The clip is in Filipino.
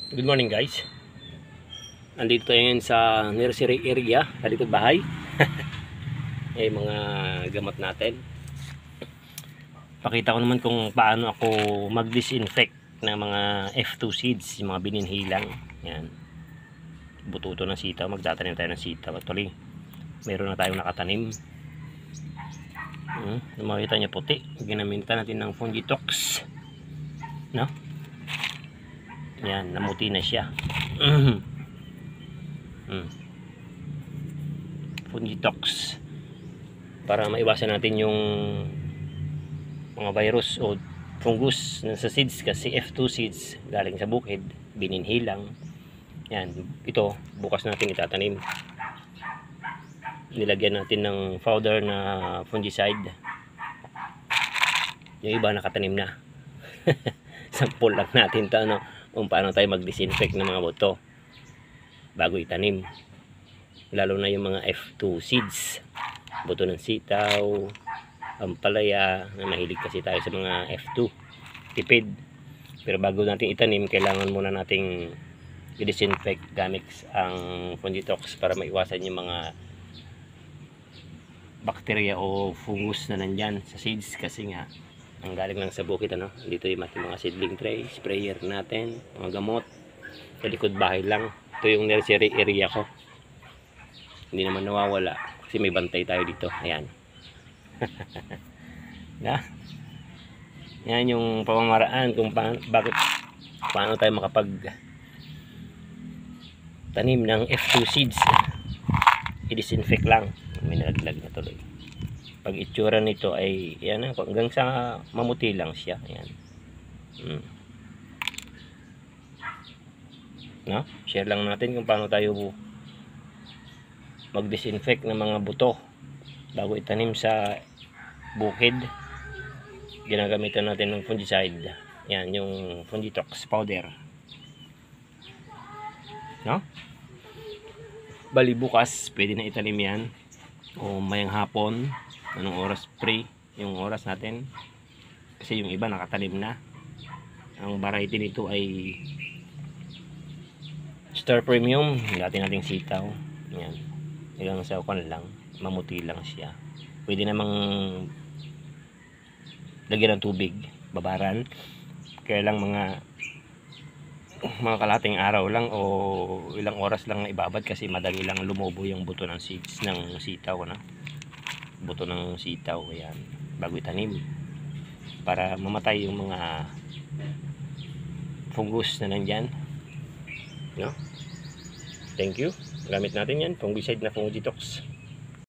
Good morning guys. Andito tayo ngayon sa nursery area sa likod bahay. Mga gamot natin. Pakita ko naman kung paano ako mag-disinfect ng mga F2 seeds, yung mga bininhilang. Yan. Bututo ng sitaw, magtatanim tayo ng sitaw. Actually, meron na tayong nakatanim. Makita niyo puti. Ginamitan natin ng Fungitox. No? Yan, namuti na siya. Fungitox para maiwasan natin yung mga virus o fungus sa seeds, kasi F2 seeds galing sa bukid, bininhilang. Yan, ito bukas natin itatanim. Nilagyan natin ng powder na fungicide. Yung iba nakatanim na. Sample lang natin to, ano, kung paano tayo mag-disinfect ng mga buto bago itanim, lalo na yung mga F2 seeds, buto ng sitaw, ampalaya, na mahilig kasi tayo sa mga F2, tipid. Pero bago natin itanim, kailangan muna nating i-disinfect gamit ang Fungitox para maiwasan yung mga bacteria o fungus na nandyan sa seeds, kasi nga ang galing lang sa bukid, ano. Dito yung mga seedling tray, sprayer natin, mga gamot sa likod bahay lang. Ito yung nursery area ko, hindi naman nawawala kasi may bantay tayo dito. Ayan. Na? Yan yung pamamaraan kung paano tayo makapag tanim ng F2 seeds. I-disinfect lang. May nalaglag na tuloy. Pag itsura nito ay yan, hanggang sa mamuti lang siya. Ayan. No? Share lang natin kung paano tayo mag-disinfect ng mga buto bago itanim sa bukid. Ginagamitan natin ng fungicide. Yan, yung Fungitox powder. No? Bali bukas, pwede na itanim yan. O mayang hapon, anong oras free, yung oras natin. Kasi yung iba nakatanim na. Ang variety nito ay Star Premium, dati nating sitaw. Yan. Hanggang sa ukan lang, mamuti lang siya. Pwede namang lagyan ng tubig, babaran. Kaya lang mga kalahating araw lang o ilang oras lang na ibabad, kasi madali lang lumobo yung buto ng seeds ng sitaw, ano? Buto ng sitaw, ayan, bago itanim, para mamatay yung mga fungus na nandyan, no? Thank you. Gamit natin yan, fungicide na Fungitox.